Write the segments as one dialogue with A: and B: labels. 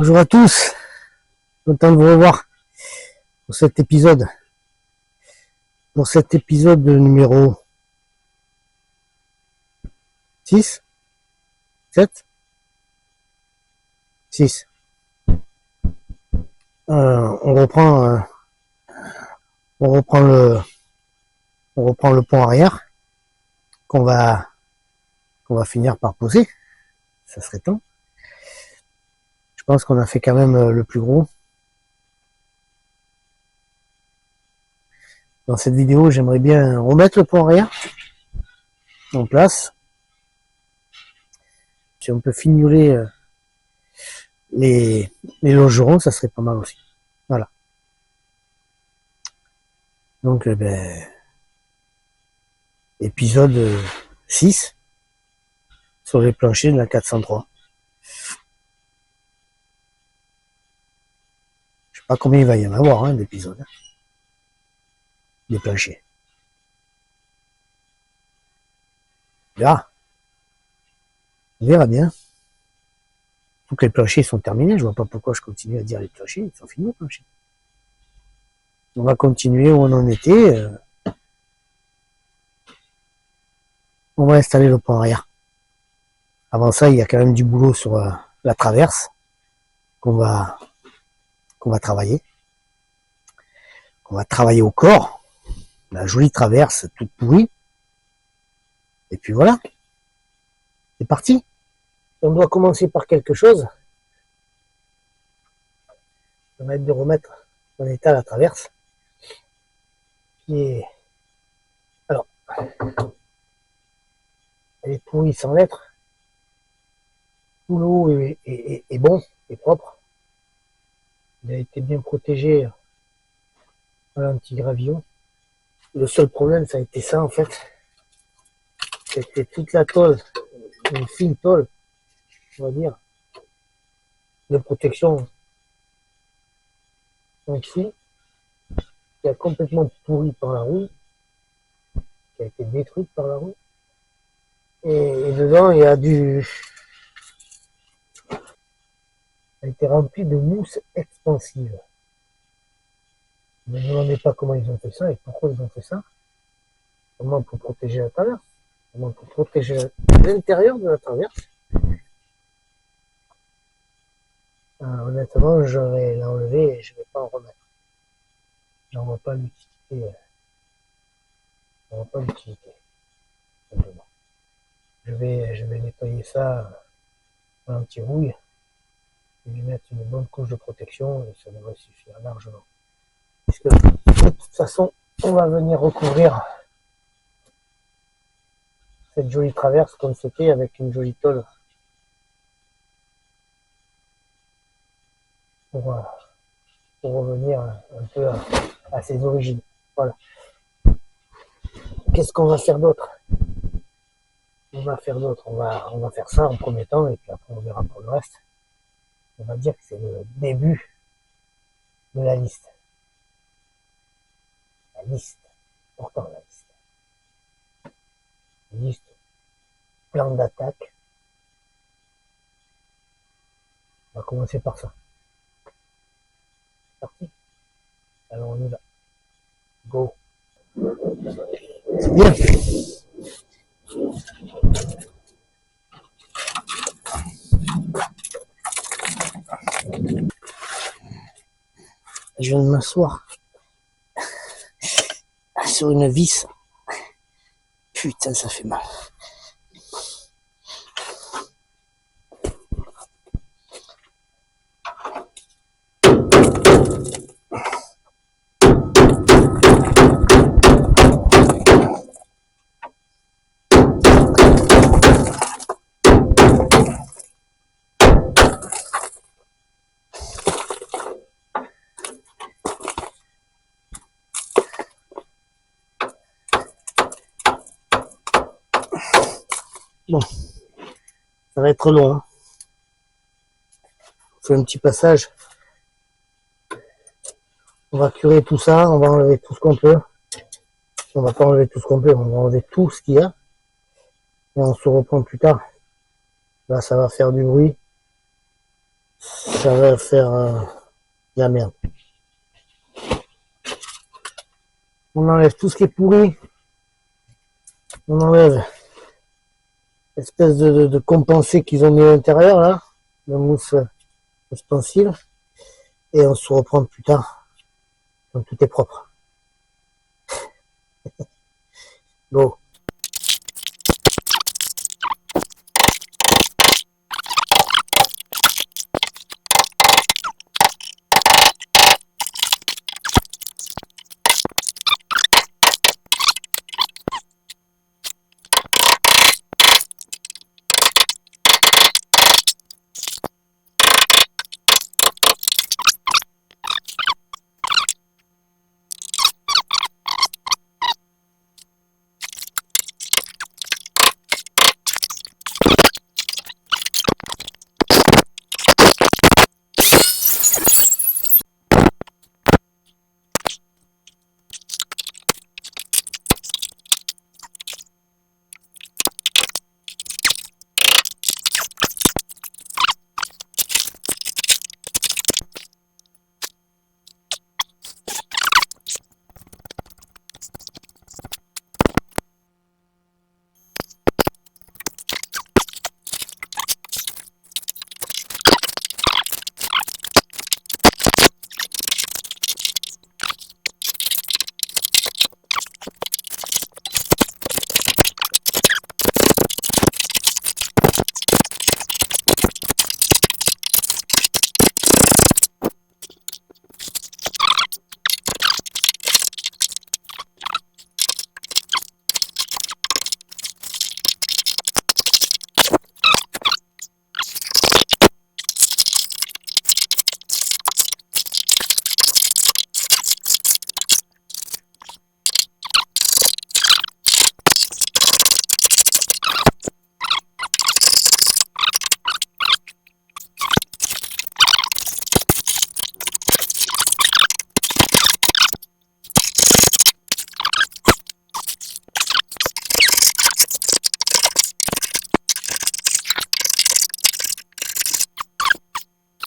A: Bonjour à tous, content de vous revoir pour cet épisode. Pour cet épisode numéro 6, 7, 6. On reprend le pont arrière qu'on va finir par poser. Ça serait temps. Je pense qu'on a fait quand même le plus gros. Dans cette vidéo, j'aimerais bien remettre le pont arrière en place. Si on peut fignoler les longerons, ça serait pas mal aussi. Voilà. Donc, épisode 6 sur les planchers de la 403. Je sais pas combien il va y en avoir d'épisodes. Des planchers. Là, on verra bien. Faut que les planchers sont terminés. Je vois pas pourquoi je continue à dire les planchers. Ils sont finis les planchers. On va continuer où on en était. On va installer le pont arrière. Avant ça, il y a quand même du boulot sur la traverse qu'on va travailler. On va travailler au corps. La jolie traverse toute pourrie. Et puis voilà. C'est parti. On doit commencer par quelque chose. Ça va être de remettre en état la traverse. Et alors, elle est pourrie sans l'être. Tout l'eau est bon, est propre. Il a été bien protégé à l'anti-gravillon. Le seul problème, ça a été ça en fait. C'était toute la tôle, une fine tôle, on va dire, de protection en dessous, qui a complètement pourri par la roue, qui a été détruite par la roue. Et dedans, il y a a été rempli de mousse expansive. Ne me demandez pas comment ils ont fait ça et pourquoi ils ont fait ça. Comment pour protéger la traverse, comment pour protéger l'intérieur de la traverse. Honnêtement, je vais l'enlever et je ne vais pas en remettre. J'en vois pas l'utilité. J'en vois pas l'utilité. Simplement. Je vais nettoyer ça à l'anti-rouille et lui mettre une bonne couche de protection et ça devrait suffire largement. Puisque de toute façon, on va venir recouvrir cette jolie traverse comme c'était avec une jolie tôle pour revenir un peu à ses origines. Voilà. Qu'est-ce qu'on va faire d'autre? On va faire ça en premier temps et puis après on verra pour le reste. On va dire que c'est le début de la liste. La liste. Pourtant la liste. Liste. Plan d'attaque. On va commencer par ça. C'est parti. Alors on y va. Go. C'est bien. Je viens de m'asseoir sur une vis. Putain, ça fait mal. Bon, ça va être long. On fait un petit passage. On va curer tout ça, on va enlever tout ce qu'on peut. On va pas enlever tout ce qu'on peut, on va enlever tout ce qu'il y a. Et on se reprend plus tard. Là, ça va faire du bruit. ça va faire la merde. On enlève tout ce qui est pourri. On enlève l'espèce de compensé qu'ils ont mis à l'intérieur, là, la mousse ustensile. Et on se reprend plus tard, quand tout est propre. Bon.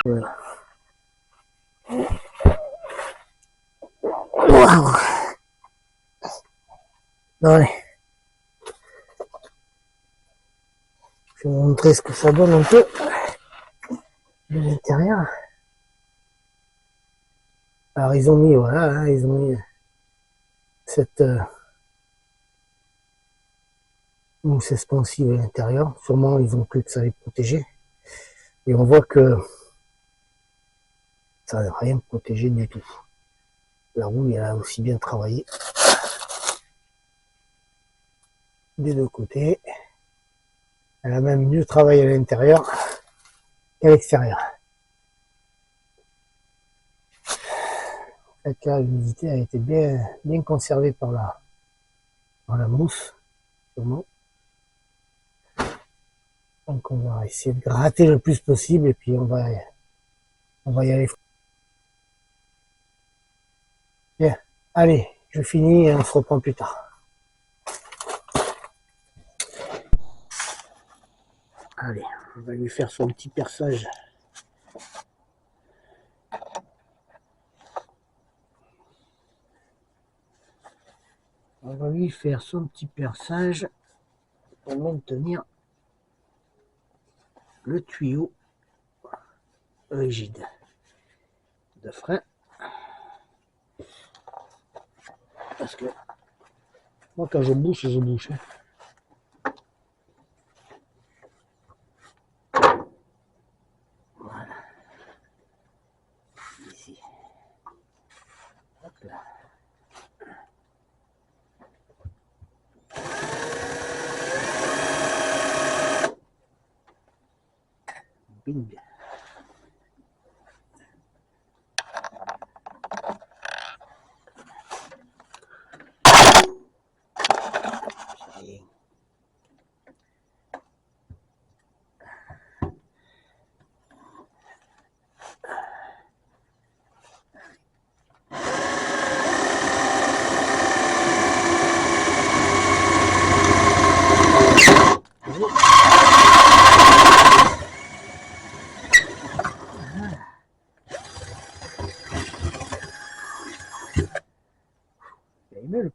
A: Voilà. Wow. Allez. Je vais vous montrer ce que ça donne un peu de l'intérieur. Alors ils ont mis, voilà, hein, ils ont mis cette mousse expansive à l'intérieur. Sûrement ils ont cru que ça allait protéger. Et on voit que ça n'a rien protégé du tout. La rouille elle a aussi bien travaillé des deux côtés. Elle a même mieux travaillé à l'intérieur qu'à l'extérieur. En fait, là, l'humidité a été bien conservée par la mousse, sûrement. Donc on va essayer de gratter le plus possible et puis on va y aller. Bien, allez, je finis et on se reprend plus tard. Allez, on va lui faire son petit perçage. On va lui faire son petit perçage pour maintenir le tuyau rigide de frein. Parce que moi quand je bouche. Voilà. Ici. Hop là. Bing.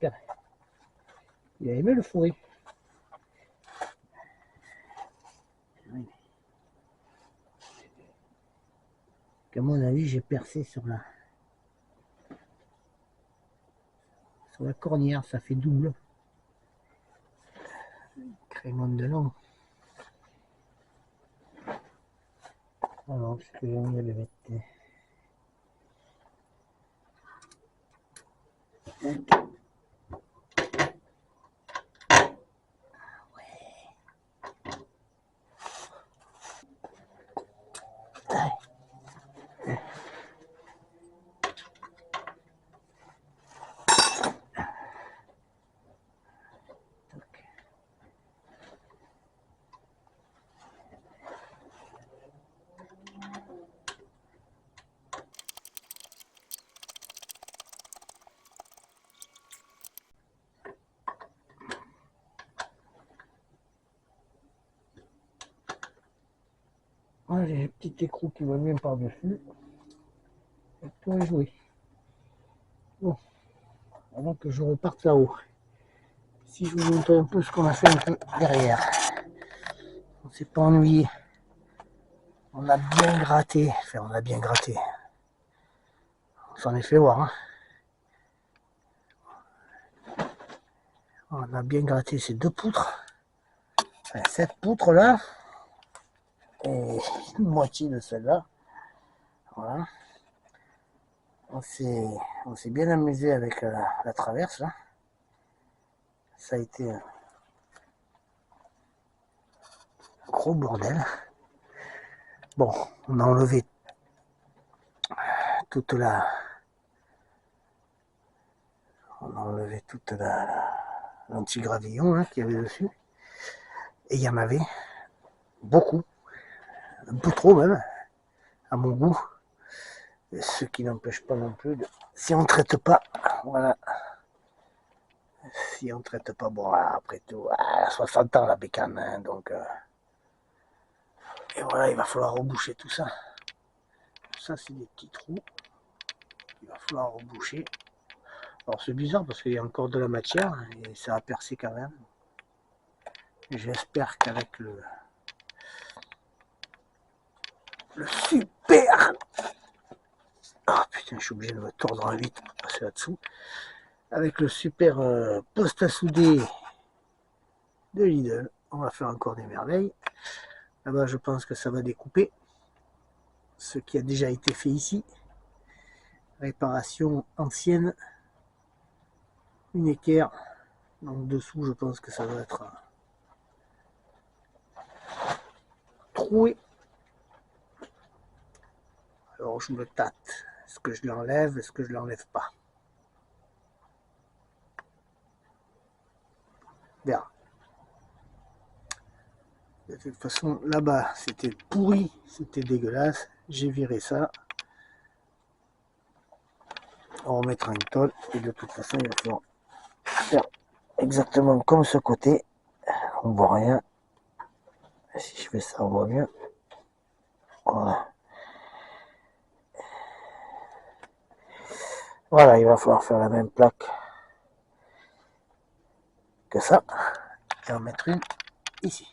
A: super. Il a aimé le fourrer. À mon avis, j'ai percé sur la cornière, ça fait double. Crémone de long. Alors, ce que j'ai envie de le mettre. Voilà, j'ai un petit écrou qui va bien par-dessus. Tout est joué. Bon, avant que je reparte là-haut. Si je vous montre un peu ce qu'on a fait un peu derrière. On s'est pas ennuyé. On a bien gratté. Enfin, on a bien gratté. On s'en est fait voir. Hein. On a bien gratté ces deux poutres. Enfin, cette poutre là. Et une moitié de celle-là. Voilà. On s'est bien amusé avec la traverse là. Ça a été un gros bordel. Bon, on a enlevé toute la... On a enlevé toute l'anti-gravillon hein, qu'il y avait dessus. Et il y en avait beaucoup. Un peu trop même, à mon goût. Ce qui n'empêche pas non plus de... Si on ne traite pas, voilà. Si on ne traite pas, bon, après tout, 60 ans la bécane, hein, donc... Et voilà, il va falloir reboucher tout ça. Ça, c'est des petits trous. Il va falloir reboucher. Alors, c'est bizarre parce qu'il y a encore de la matière et ça a percé quand même. J'espère qu'avec le super... Oh putain, je suis obligé de me tordre vite pour passer là-dessous. Avec le super poste à souder de Lidl, on va faire encore des merveilles. Là-bas, je pense que ça va découper. Ce qui a déjà été fait ici. Réparation ancienne. Une équerre. Donc dessous, je pense que ça va être troué. Alors je me tâte. Est-ce que je l'enlève? Est-ce que je l'enlève pas? Bien. De toute façon, là-bas, c'était pourri, c'était dégueulasse. J'ai viré ça. On remettra une tôle. Et de toute façon, il va falloir faire exactement comme ce côté. On ne voit rien. Si je fais ça, on voit mieux. Voilà. Voilà, il va falloir faire la même plaque que ça. Et en mettre une ici.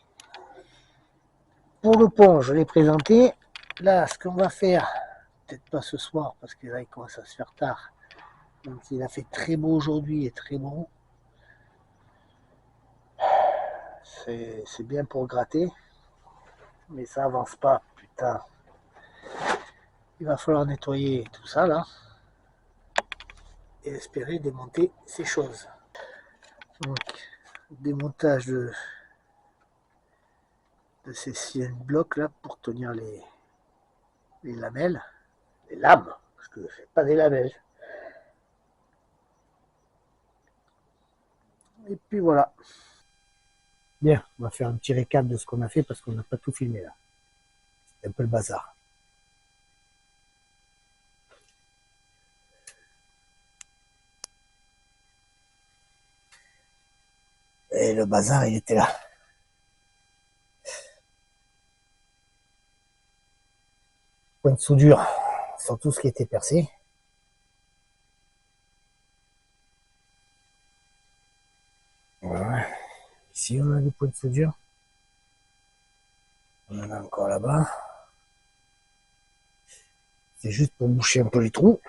A: Pour le pont, je l'ai présenté. Là, ce qu'on va faire, peut-être pas ce soir, parce que là, il commence à se faire tard. Donc, il a fait très beau aujourd'hui et très bon. C'est bien pour gratter. Mais ça avance pas, putain. Il va falloir nettoyer tout ça, là. Et espérer démonter ces choses. Donc, démontage de ces 6 blocs là pour tenir les lamelles, les lames, parce que c'est pas des lamelles. Et puis voilà. Bien, on va faire un petit récap de ce qu'on a fait parce qu'on n'a pas tout filmé là. C'est un peu le bazar. Et le bazar, il était là. Point de soudure sur tout ce qui était percé. ici, on a des points de soudure. On en a encore là-bas. C'est juste pour boucher un peu les trous.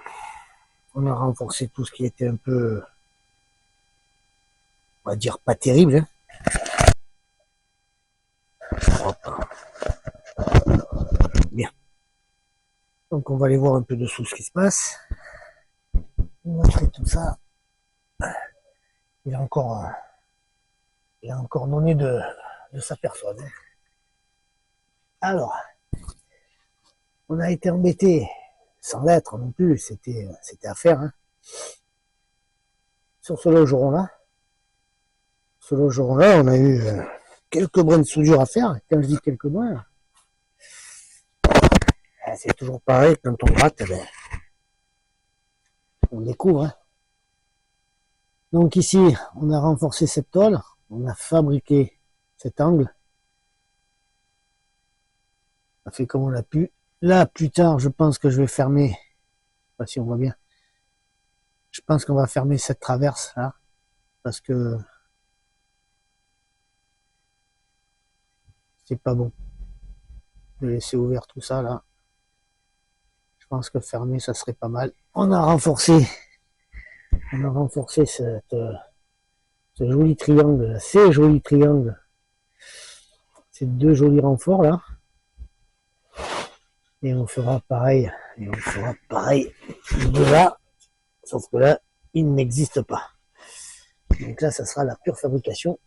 A: On a renforcé tout ce qui était un peu, on va dire, pas terrible. Hein. Bien. Donc on va aller voir un peu dessous ce qui se passe. Montrer tout ça. Il a encore donné de sa personne. Alors, on a été embêté, sans l'être non plus, c'était à faire. Hein. Sur ce logeron-là, on a eu quelques brins de soudure à faire. Quand je dis quelques brins, c'est toujours pareil, quand on gratte, ben, on découvre. Hein. Donc ici, on a renforcé cette tôle, on a fabriqué cet angle. On a fait comme on l'a pu. Là, plus tard, je pense que je vais fermer, je sais pas si on voit bien, je pense qu'on va fermer cette traverse là, parce que c'est pas bon de laisser ouvert tout ça là. Je pense que fermer, ça serait pas mal. On a renforcé ce joli triangle, ces jolis triangles, ces deux jolis renforts là. Et on fera pareil, de là, sauf que là, il n'existe pas. Donc là, ça sera la pure fabrication.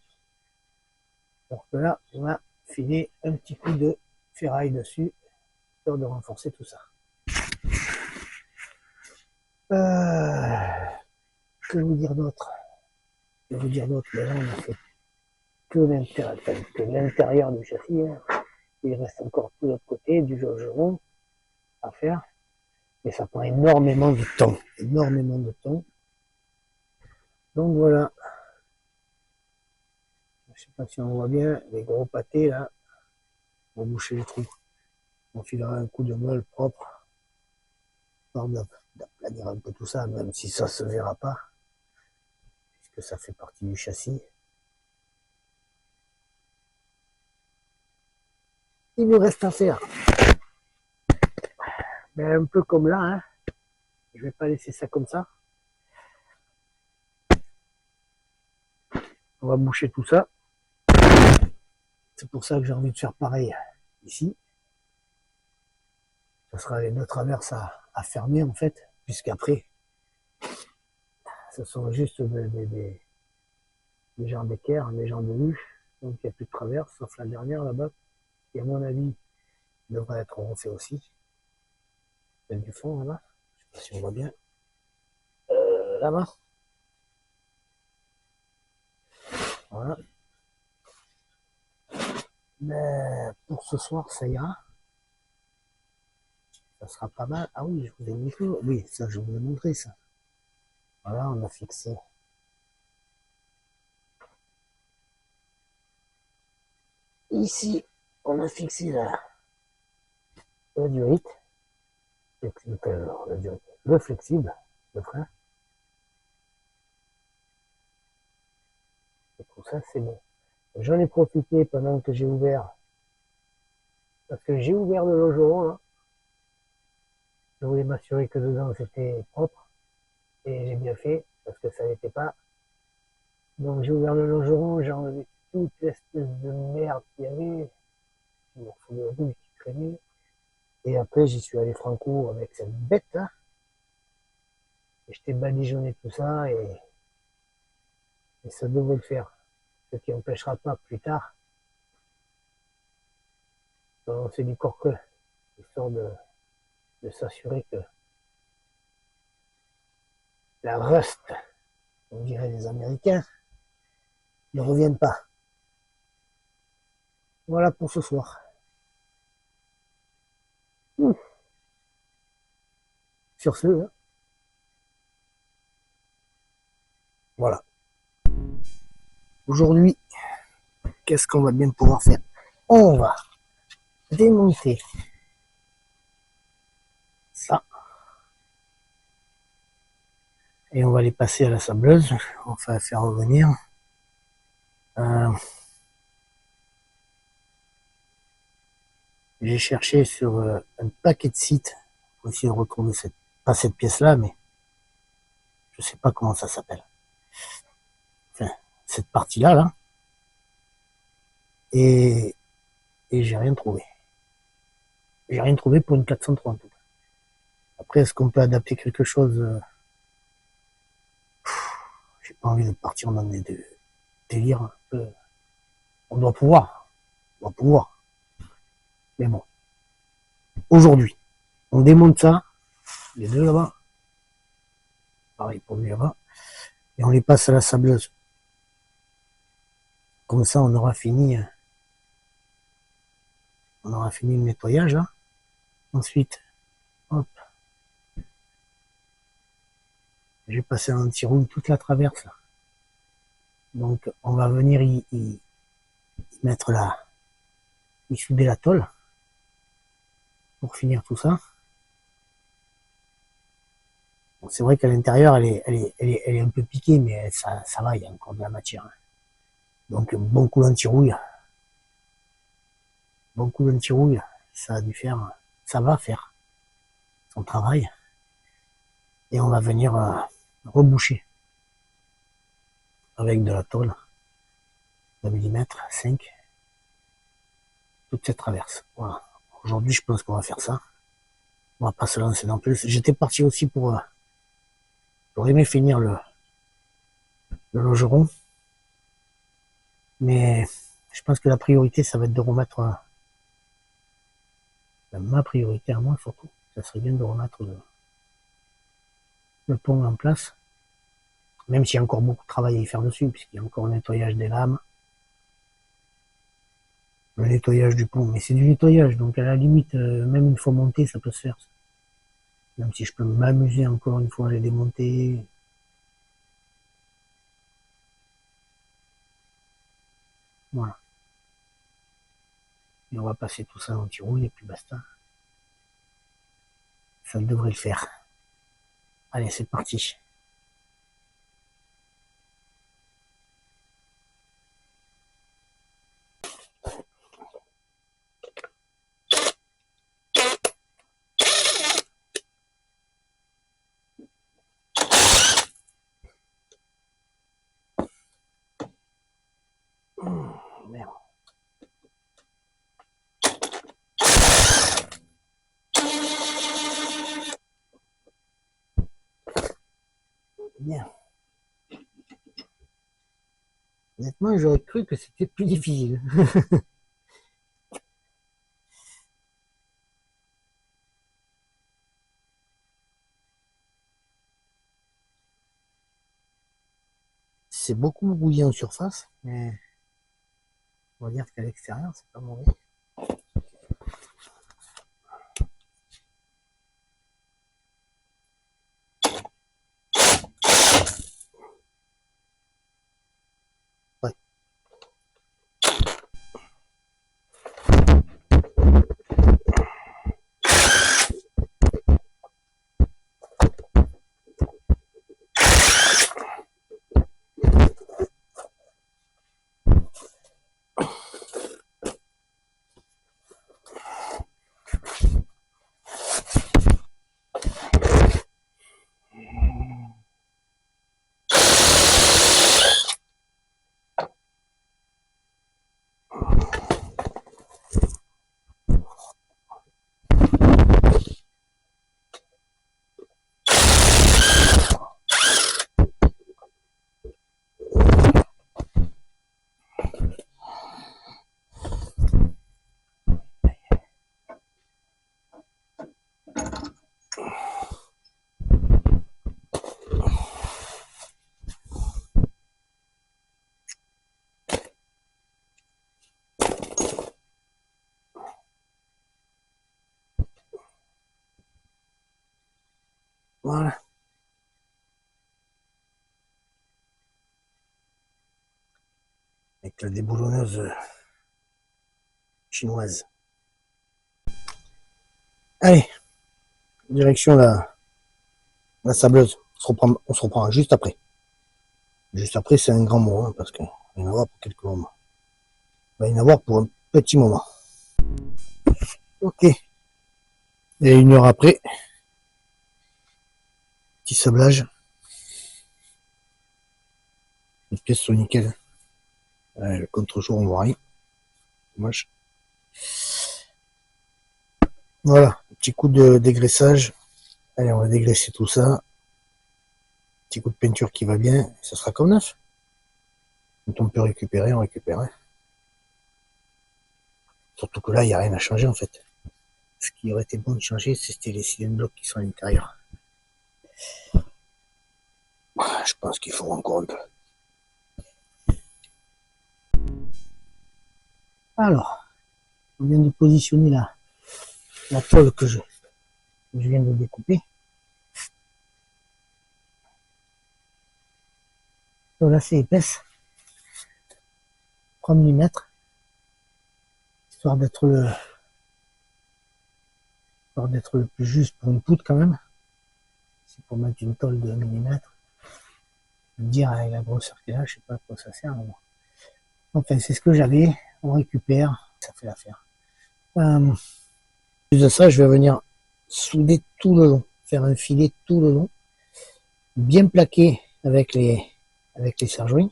A: Alors que là, on va filer un petit coup de ferraille dessus, histoire de renforcer tout ça. Que vous dire d'autre? Mais là, on a fait que l'intérieur du châssis. Hein. Il reste encore tout l'autre côté du logeron à faire. Et ça prend énormément de temps. Donc voilà. Je sais pas si on voit bien les gros pâtés là. On va boucher les trous. On filera un coup de meule propre. Histoire d'aplanir un peu tout ça, même si ça se verra pas. Puisque ça fait partie du châssis. Il nous reste à faire. Mais un peu comme là, hein. Je vais pas laisser ça comme ça. On va boucher tout ça. C'est pour ça que j'ai envie de faire pareil ici. Ce sera les deux traverses à fermer en fait, puisqu'après, ce sont juste des gens d'équerre, des gens de vue. Donc il n'y a plus de traverse, sauf la dernière là-bas, qui à mon avis devrait être refait aussi. Celle du fond là-bas. Je sais pas si on voit bien. Là-bas. Voilà. Mais pour ce soir, ça ira. Ça sera pas mal. Ah oui, je vous ai montré. Oui, ça, je vous ai montré ça. Voilà, on a fixé. Ici, on a fixé le durite. Le flexible, le frein. Et tout ça, c'est bon. J'en ai profité pendant que j'ai ouvert. Parce que j'ai ouvert le logeron, là. Je voulais m'assurer que dedans c'était propre. Et j'ai bien fait, parce que ça n'était pas. Donc j'ai ouvert le logeron, j'ai enlevé toute l'espèce de merde qu'il y avait. Un morceau de rouille qui traînait. Et après, j'y suis allé franco avec cette bête là. Et je t'ai badigeonné tout ça et ça devrait le faire. Ce qui n'empêchera pas plus tard de lancer du corque, histoire de s'assurer que la rust, on dirait les Américains, ne revienne pas. Voilà pour ce soir. Sur ce, hein. Voilà. Aujourd'hui, qu'est-ce qu'on va bien pouvoir faire? On va démonter ça. Et on va les passer à la sableuse. On va faire revenir. J'ai cherché sur un paquet de sites pour essayer de retrouver pas cette pièce-là, mais je sais pas comment ça s'appelle. Enfin, cette partie-là, là. Et j'ai rien trouvé. J'ai rien trouvé pour une 403 en tout cas. Après, est-ce qu'on peut adapter quelque chose J'ai pas envie de partir dans des délires un peu. On doit pouvoir. On doit pouvoir. Mais bon. Aujourd'hui, on démonte ça, les deux là-bas. Pareil pour lui là-bas. Et on les passe à la sableuse. Comme ça, on aura fini. On aura fini le nettoyage là. Ensuite, hop. J'ai passé un petit roule toute la traverse là. Donc on va venir y mettre y souder la tôle pour finir tout ça. Bon, c'est vrai qu'à l'intérieur elle est un peu piquée, mais ça va, il y a encore de la matière. Donc bon coup d'anti-rouille. Bon coup d'anti-rouille, ça a dû faire, ça va faire son travail. Et on va venir reboucher avec de la tôle de millimètre 5 toute cette traverse. Voilà. Aujourd'hui, je pense qu'on va faire ça. On va pas se lancer dans plus. J'étais parti aussi pour j'aurais aimé finir le logeron, mais je pense que la priorité, ça va être de remettre ma priorité à moi surtout. Ça serait bien de remettre le pont en place, même s'il y a encore beaucoup de travail à y faire dessus, puisqu'il y a encore le nettoyage des lames, le nettoyage du pont, mais c'est du nettoyage, donc à la limite, même une fois monté, ça peut se faire. Même si je peux m'amuser encore une fois à les démonter. Voilà. Et on va passer tout ça en anti-rouille et puis basta. Ça devrait le faire. Allez, c'est parti. Merde. Bien. Honnêtement, j'aurais cru que c'était plus difficile. C'est beaucoup brouillé en surface, mais on va dire qu'à l'extérieur, c'est pas mauvais. Ouais. Voilà. Avec la déboulonneuse chinoise. Allez, direction la sableuse. On se reprend juste après. Juste après, c'est un grand mot, hein, parce qu'il va y en avoir pour quelques moments. Il va y en avoir pour un petit moment. Ok. Et 1 heure après, petit sablage. Les pièces sont nickel. Le contre-jour, on voit rien. Dommage. Voilà, petit coup de dégraissage. Allez, on va dégraisser tout ça. Petit coup de peinture qui va bien. Ça sera comme neuf. Quand on peut récupérer, on récupère. Hein. Surtout que là, il n'y a rien à changer en fait. Ce qui aurait été bon de changer, c'était les cylindres blocs qui sont à l'intérieur. Je pense qu'il faut encore un peu. Alors, on vient de positionner la tôle que je viens de découper. Tôle assez épaisse, 3 mm, histoire d'être le plus juste pour une poutre quand même. C'est pour mettre une tôle de millimètres. Je veux dire, avec la grosseur qu'il a, je sais pas à quoi ça sert. Mais bon. Enfin, c'est ce que j'avais. On récupère, ça fait l'affaire. Plus de ça, je vais venir souder tout le long, faire un filet tout le long, bien plaqué avec les serre-joints.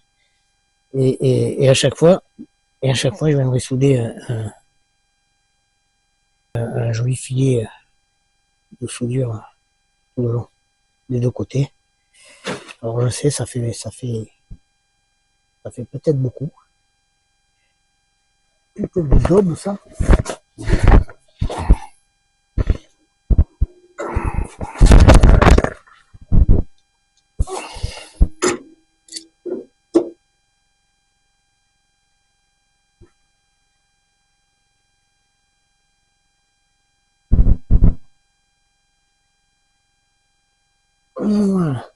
A: Et à chaque fois, je viendrai souder un joli filet de soudure tout le long, des deux côtés. Alors je sais, ça fait peut-être beaucoup. Peut-être du double ça. Voilà.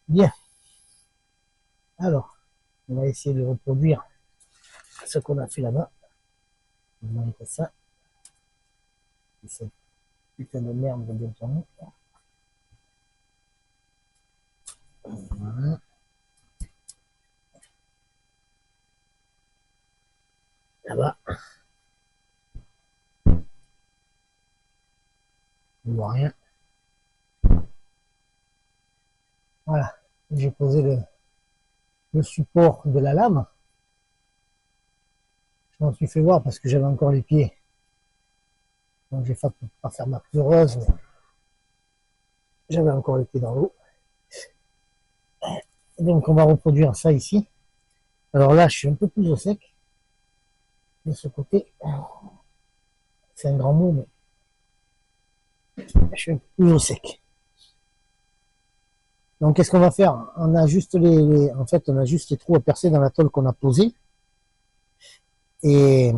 A: Bien. Alors, on va essayer de reproduire ce qu'on a fait là-bas. On va montrer ça. Et cette putain de merde va bien tourner. Voilà. Là-bas. On ne voit rien. Voilà. J'ai posé le support de la lame. Je m'en suis fait voir parce que j'avais encore les pieds. Donc j'ai fait pas faire ma pleureuse, mais j'avais encore les pieds dans l'eau. Donc on va reproduire ça ici. Alors là, je suis un peu plus au sec. De ce côté, c'est un grand mot, mais je suis un peu plus au sec. Donc qu'est-ce qu'on va faire? On a juste en fait, on a juste les trous à percer dans la tôle qu'on a posée. Et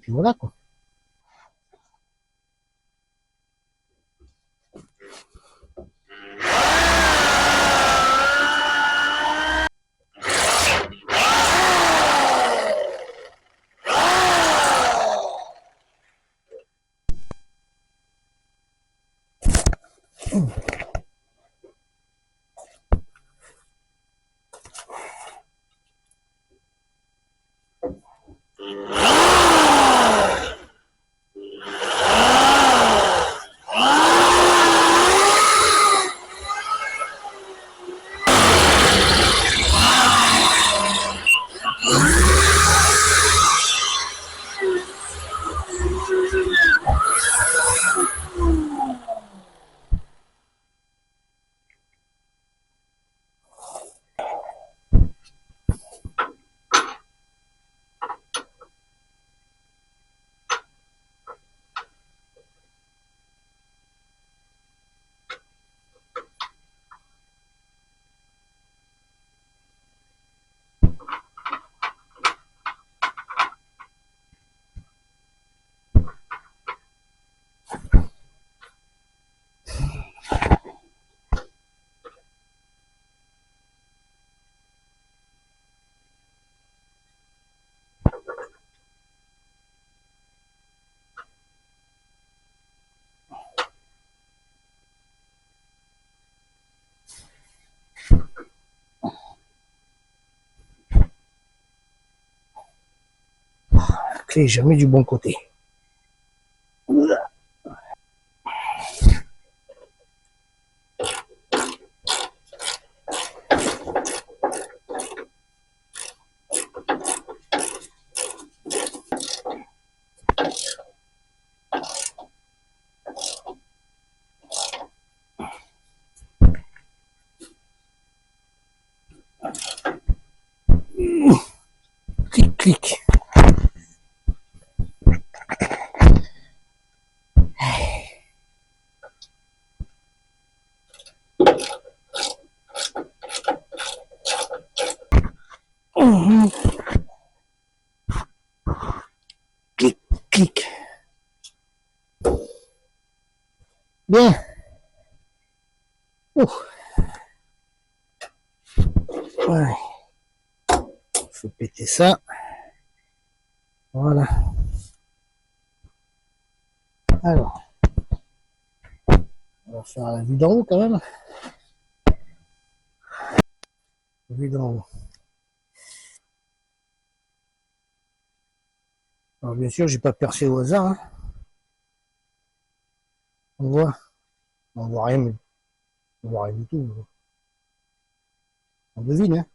A: puis voilà quoi. La clé est jamais du bon côté. Clic, clic. Clic, clic. Bien. Ouf. Ouais. Faut péter ça. Voilà. Alors, on va faire la vue d'en haut quand même. Vue d'en haut. Alors bien sûr, j'ai pas percé au hasard. Hein. On voit rien, mais on voit rien du tout. On devine, hein,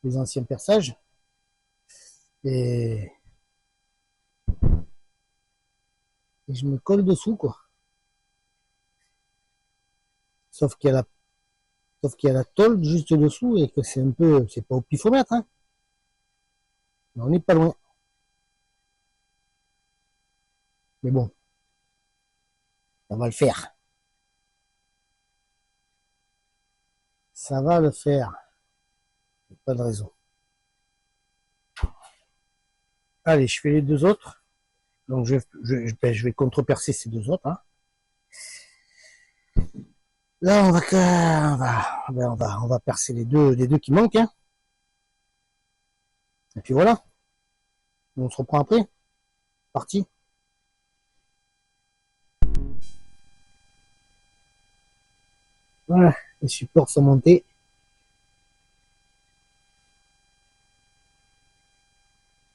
A: les anciens perçages. Et je me colle dessous, quoi. Sauf qu'il y a la tôle juste dessous et que c'est un peu, c'est pas au pifomètre, hein. Mais on n'est pas loin. Mais bon, ça va le faire. Ça va le faire. Pas de raison. Allez, je fais les deux autres. Donc je vais contre-percer ces deux autres. Hein. Là, on va percer les deux qui manquent. Hein. Et puis voilà. On se reprend après. Parti. Voilà, les supports sont montés.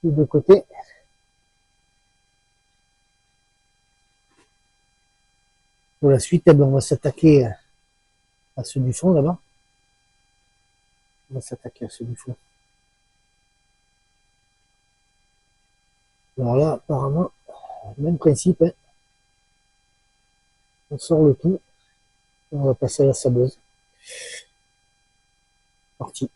A: Des deux côtés. Pour la suite, eh ben, on va s'attaquer à ceux du fond là-bas. On va s'attaquer à ce du fond. Alors là, apparemment, même principe, hein. On sort le tout. On va passer à la sableuse. Parti.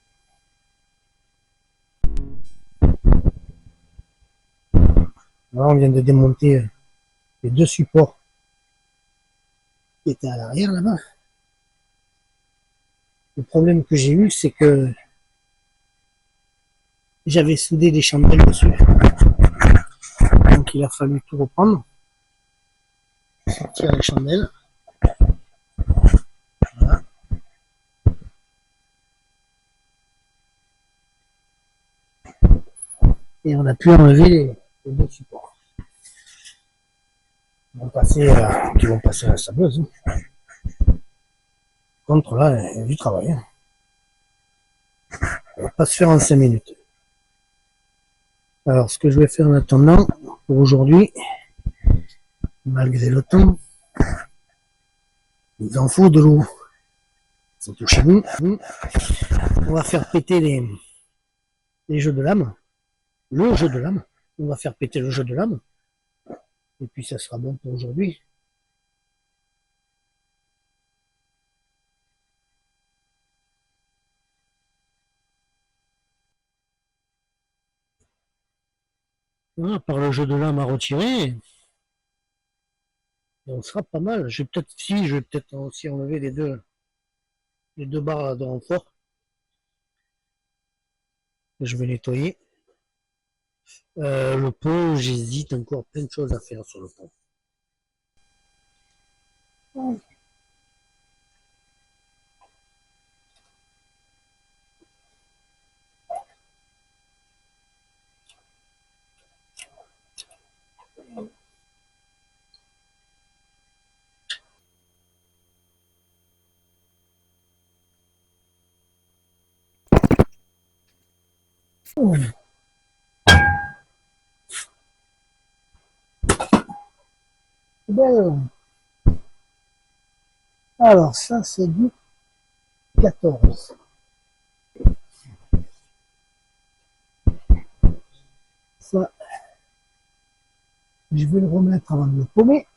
A: Là, on vient de démonter les deux supports qui étaient à l'arrière là-bas. Le problème que j'ai eu, c'est que j'avais soudé des chandelles dessus. Donc il a fallu tout reprendre. Sortir les chandelles. Voilà. Et on a pu enlever les deux supports. Qui vont passer à la sableuse. Contre là, il y a du travail. On va pas se faire en 5 minutes. Alors, ce que je vais faire en attendant, pour aujourd'hui, malgré le temps, il en faut de l'eau. Surtout chez nous. On va faire péter les jeux de lame. Le jeu de lame. On va faire péter le jeu de lame. Et puis ça sera bon pour aujourd'hui. Voilà, par le jeu de lame à retirer, on sera pas mal. Je vais peut-être aussi enlever les deux barres de renfort. Je vais nettoyer. Le pont, j'hésite encore plein de choses à faire sur le pont. Bon. Alors ça c'est du 14. Ça, je vais le remettre avant de le paumer.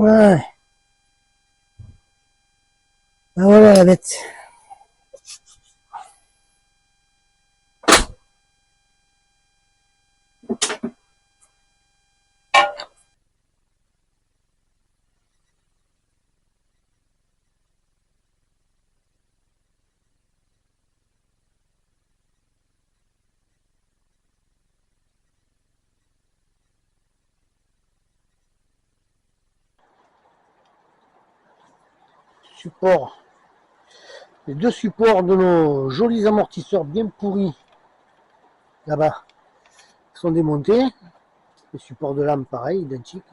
A: Ouais. Ben voilà la bête. Support. Les deux supports de nos jolis amortisseurs bien pourris là-bas sont démontés. Les supports de lame pareil, identiques.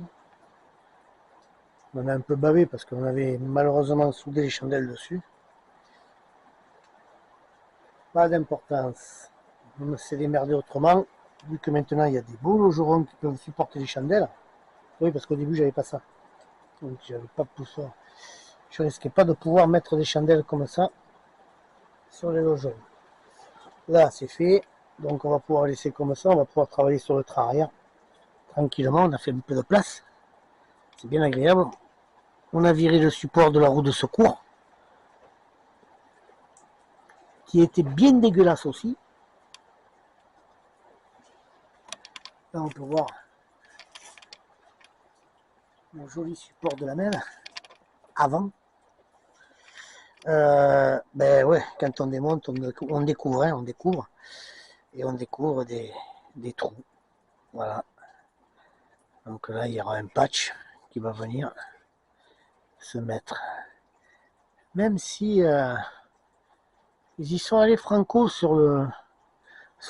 A: On a un peu bavé parce qu'on avait malheureusement soudé les chandelles dessus. Pas d'importance. On s'est démerdé autrement, vu que maintenant il y a des beaux logerons qui peuvent supporter les chandelles. Oui, parce qu'au début j'avais pas ça. Donc j'avais pas pouvoir. Je risquais pas de pouvoir mettre des chandelles comme ça sur les logerons. Là c'est fait, donc on va pouvoir laisser comme ça, on va pouvoir travailler sur le train arrière. Tranquillement, on a fait un peu de place. C'est bien agréable. On a viré le support de la roue de secours, qui était bien dégueulasse aussi. Là on peut voir le joli support de la main avant. Ben ouais, quand on démonte, on découvre, hein, on découvre. Et on découvre des trous. Voilà. Donc là, il y aura un patch qui va venir se mettre. Même si ils y sont allés franco sur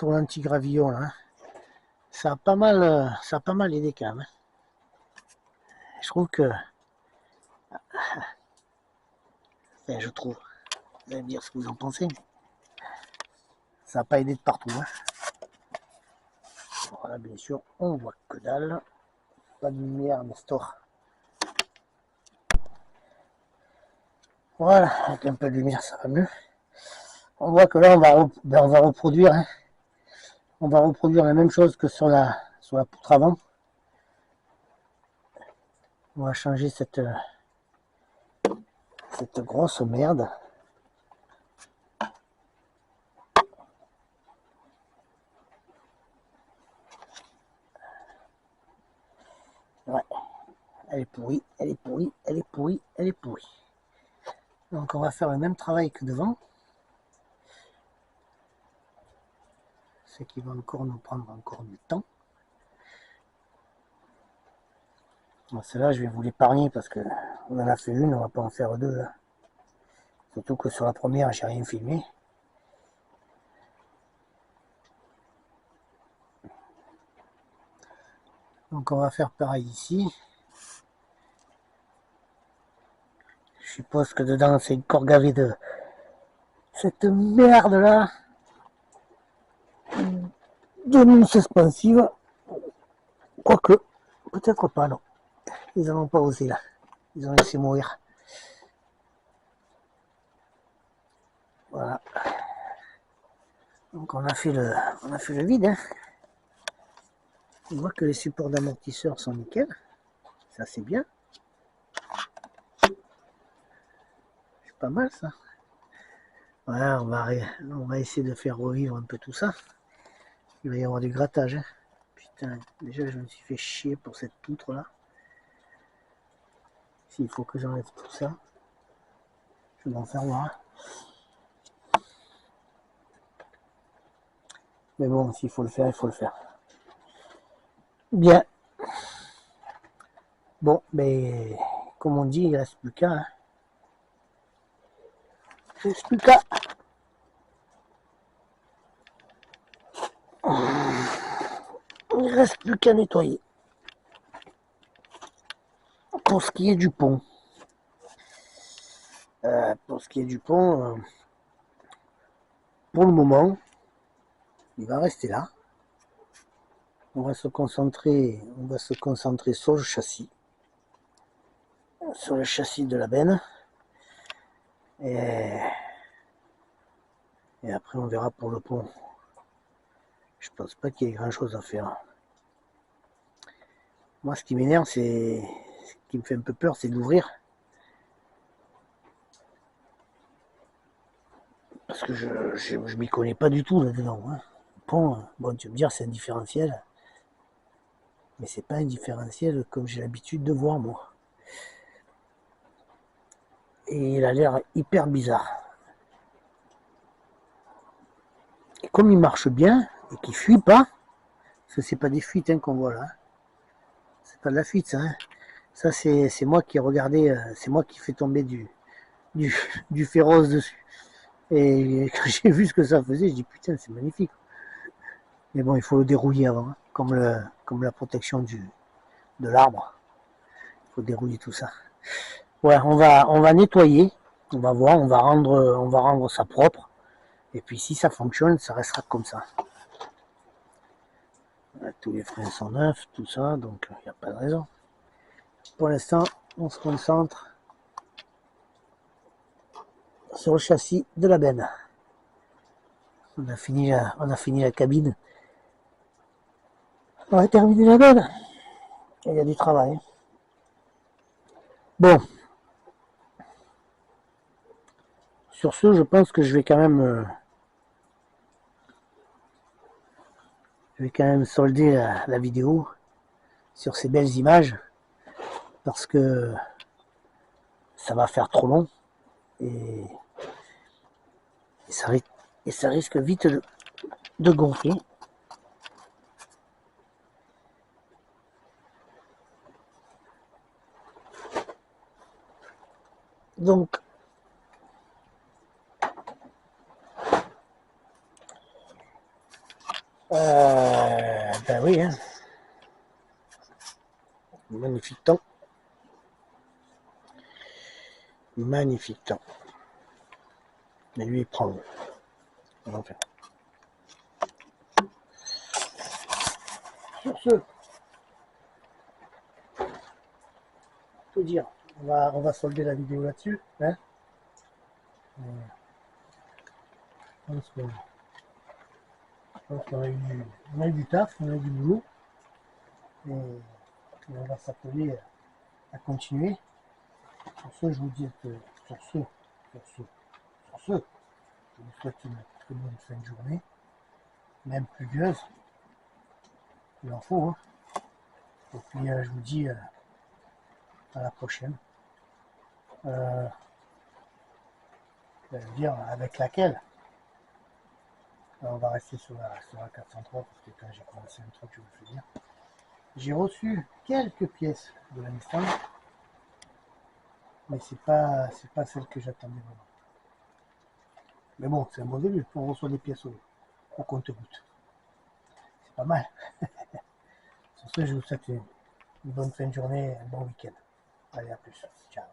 A: l'anti-gravillon, là. Ça a pas mal aidé quand même. Je trouve que, enfin, je trouve, vous allez me dire ce que vous en pensez. Ça n'a pas aidé de partout. Hein. Voilà, bien sûr, on voit que dalle. Pas de lumière, Nestor. Voilà, avec un peu de lumière, ça va mieux. On voit que là, on va reproduire. Hein. On va reproduire la même chose que sur la poutre avant. On va changer cette grosse merde. Ouais, elle est pourrie, elle est pourrie, elle est pourrie, elle est pourrie. Donc on va faire le même travail que devant. Ce qui va encore nous prendre encore du temps. Bon, celle-là, je vais vous l'épargner parce que on en a fait une, on va pas en faire deux. Là. Surtout que sur la première, j'ai rien filmé. Donc on va faire pareil ici. Je suppose que dedans, c'est encore gavé de cette merde là. De mousse expansive. Quoique, peut-être pas, non. Ils n'en ont pas osé là. Ils ont laissé mourir. Voilà. Donc on a fait le vide. Hein. On voit que les supports d'amortisseurs sont nickel. Ça c'est bien. C'est pas mal ça. Ouais, on va essayer de faire revivre un peu tout ça. Il va y avoir du grattage. Hein. Putain, déjà je me suis fait chier pour cette poutre là. S'il faut que j'enlève tout ça, je vais en faire voir. Mais bon, s'il faut le faire, il faut le faire. Bien. Bon, mais comme on dit, il ne reste plus qu'à. Hein. Il ne reste plus qu'à. Il ne reste plus qu'à nettoyer. Pour ce qui est du pont. Pour ce qui est du pont, pour le moment, il va rester là. On va se concentrer sur le châssis. Sur le châssis de la benne. Et après on verra pour le pont. Je pense pas qu'il y ait grand chose à faire. Moi ce qui m'énerve c'est qui me fait un peu peur, c'est d'ouvrir. Parce que je m'y connais pas du tout là-dedans. Hein. Bon, tu vas me dire, c'est un différentiel. Mais c'est pas un différentiel comme j'ai l'habitude de voir, moi. Et il a l'air hyper bizarre. Et comme il marche bien, et qu'il fuit pas, parce que c'est pas des fuites hein, qu'on voit là. C'est pas de la fuite, ça. Hein. Ça, c'est moi qui ai regardé, c'est moi qui fais tomber du, du féroce dessus. Et quand j'ai vu ce que ça faisait, je dis putain, c'est magnifique. Mais bon, il faut le dérouiller avant, hein, comme la protection de l'arbre. Il faut dérouiller tout ça. Ouais, on va nettoyer, on va voir, on va rendre ça propre. Et puis si ça fonctionne, ça restera comme ça. Tous les freins sont neufs, tout ça, donc il n'y a pas de raison. Pour l'instant, on se concentre sur le châssis de la benne. On a fini la cabine. On va terminer la benne. Il y a du travail. Bon, sur ce, je pense que je vais quand même solder la vidéo sur ces belles images parce que ça va faire trop long et, et ça risque vite de gonfler. Donc, ben oui, hein. Magnifique temps. Magnifique temps. Mais lui, il prend. Enfin. Sur ce, tout dire, on va solder la vidéo là-dessus. Hein. Je pense qu'on a eu du taf, on a eu du boulot. Et on va s'appeler à continuer. Sur ce, je vous dis que sur ce, je vous souhaite une très bonne fin de journée, même pluvieuse, il en faut. Hein. Et puis je vous dis à la prochaine. Dire avec laquelle. Alors, on va rester sur la 403 parce que quand j'ai commencé un truc, je vous le fais dire. J'ai reçu quelques pièces de la Nissan, mais c'est pas celle que j'attendais vraiment. Mais bon, c'est un bon début. On reçoit des pièces au compte-gouttes. C'est pas mal. Sur ce, je vous souhaite une bonne fin de journée, un bon week-end. Allez, à plus. Ciao.